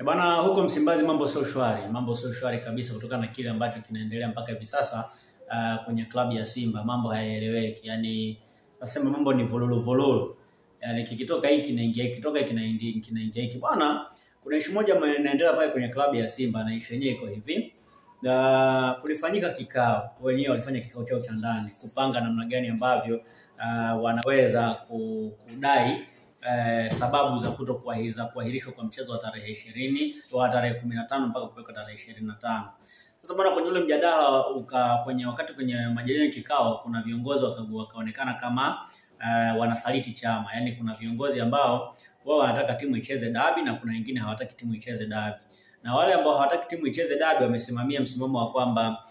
Bana, huko Msimbazi mambo sio shwari. Mambo sio shwari kabisa kutokana na kile ambacho kinaendelea mpaka hivi sasa kwenye klabu ya Simba. Mambo hayaeleweki. Yaani nasema mambo ni vololo. Yaani kikitoka hiki kinaingia, kikitoka hiki kinaingia hiki. Bwana, kuna issue moja inaendelea pale kwenye klabu ya Simba na issue yenyewe iko hivi. Kulifanyika kikao. Wenyewe walifanya kikao chao cha ndani kupanga namna gani ambavyo wanaweza kudai sababu za kuahirishwa kwa mchezo wa tarehe 20 wa tarehe 15 mpaka kupeleka tarehe 25. Sasa bwana, kwenye ule mjadala wakati kwenye majadiliano kikao, kuna viongozi wakaonekana kama wanasaliti chama. Yaani kuna viongozi ambao wao wanataka timu icheze dabi na kuna wengine hawataki timu icheze dabi. Na wale ambao hawataki timu icheze dabi wamesimamia msimamo wa kwamba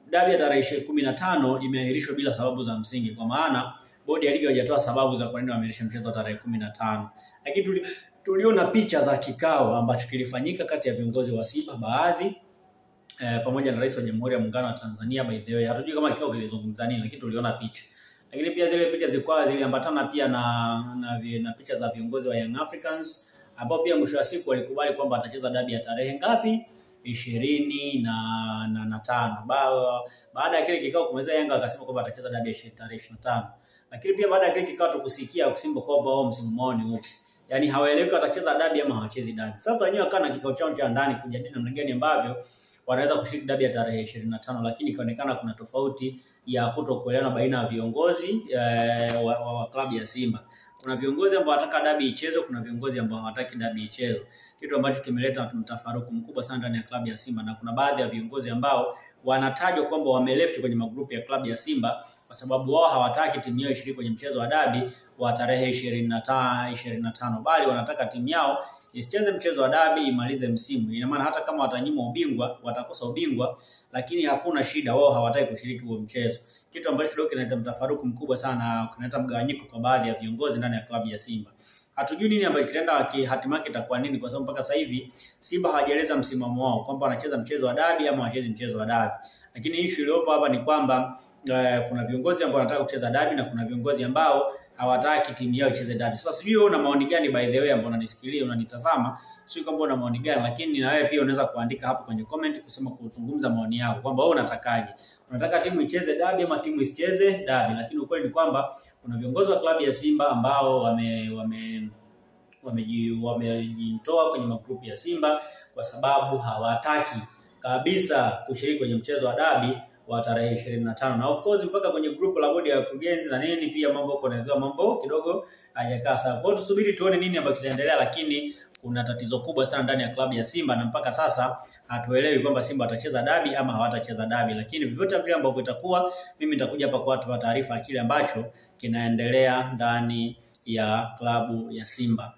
dabi ya tarehe 15 imeahirishwa bila sababu za msingi, kwa maana bodi ya ligi hajatoa sababu za kwa nini wameahirisha mchezo wa tarehe 15. Lakini tuliona picha za kikao ambacho kilifanyika kati ya viongozi wa Simba baadhi pamoja na Rais wa Jamhuri ya Muungano wa Tanzania. By the way, hatujui kama kikao kilizungumza nini, lakini tuliona picha. Lakini pia zile picha ziliambatana pia na picha za viongozi wa Young Africans ambao pia mwisho wa siku walikubali kwamba atacheza dabi ya tarehe ngapi? 25. Baada ya kile kikao kumeza, Yanga akasema kwamba atacheza dabi ya tarehe 25. Lakini pia baada ya kile kikao tukusikia Simba kwamba wao msimamo ni upi. Yaani hawaeleweki watacheza dabi ama hawachezi dabi. Sasa wenyewe wakana kikao chao cha ndani kujadili namna gani ambavyo wanaweza kushiriki dabi ya tarehe 25, lakini ikaonekana kuna tofauti ya kutokuelewana baina ya viongozi wa klabu ya Simba. Kuna viongozi ambao wanataka dabi ichezwe, kuna viongozi ambao hawataki dabi ichezwe. Kitu ambacho kimeleta mtafaruku mkubwa sana ndani ya klabu ya Simba, na kuna baadhi ya viongozi ambao wanatajwa kwamba wameleft kwenye magrupu ya klabu ya Simba kwa sababu wao hawataki timu yao ishiriki kwenye mchezo wa dabi wa tarehe 25, bali wanataka timu yao isicheze mchezo wa dabi imalize msimu. Ina maana hata kama watanyimwa ubingwa, watakosa ubingwa, lakini hakuna shida, wao hawataki kushiriki huo mchezo. Kitu ambacho kidogo kinaleta mtafaruku mkubwa sana, kinaleta mgawanyiko kwa baadhi ya viongozi ndani ya klabu ya Simba. Hatujui nini ambacho kitaenda hatima yake itakuwa nini, kwa sababu mpaka sasa hivi Simba hawajaeleza msimamo wao kwamba wanacheza mchezo wa dabi ama hawachezi mchezo wa dabi. Lakini issue iliyopo hapa ni kwamba kuna viongozi ambao wanataka kucheza dabi na kuna viongozi ambao hawataki timu yao icheze dabi. Sasa sijui wewe una maoni gani, by the way, ambao unanisikiliza, unanitazama, sio kwamba una maoni gani, lakini na wewe pia unaweza kuandika hapo kwenye comment kusema, kuzungumza maoni yako kwamba wewe unatakaje. Unataka timu icheze dabi ama timu isicheze dabi? Lakini ukweli ni kwamba kuna viongozi wa klabu ya Simba ambao wamejitoa kwenye magrupu ya Simba kwa sababu hawataki kabisa kushiriki kwenye mchezo wa dabi wa tarehe 25. Na of course mpaka kwenye group la bodi ya kurugenzi na nini pia mambo kidogo hajakaa sawa. Kwa hiyo tusubiri tuone nini ambacho kitaendelea, lakini kuna tatizo kubwa sana ndani ya klabu ya Simba na mpaka sasa hatuelewi kwamba Simba atacheza dabi ama hawatacheza dabi. Lakini vyovyote vile ambavyo itakuwa, mimi nitakuja hapa kuwapa taarifa ya kile ambacho kinaendelea ndani ya klabu ya Simba.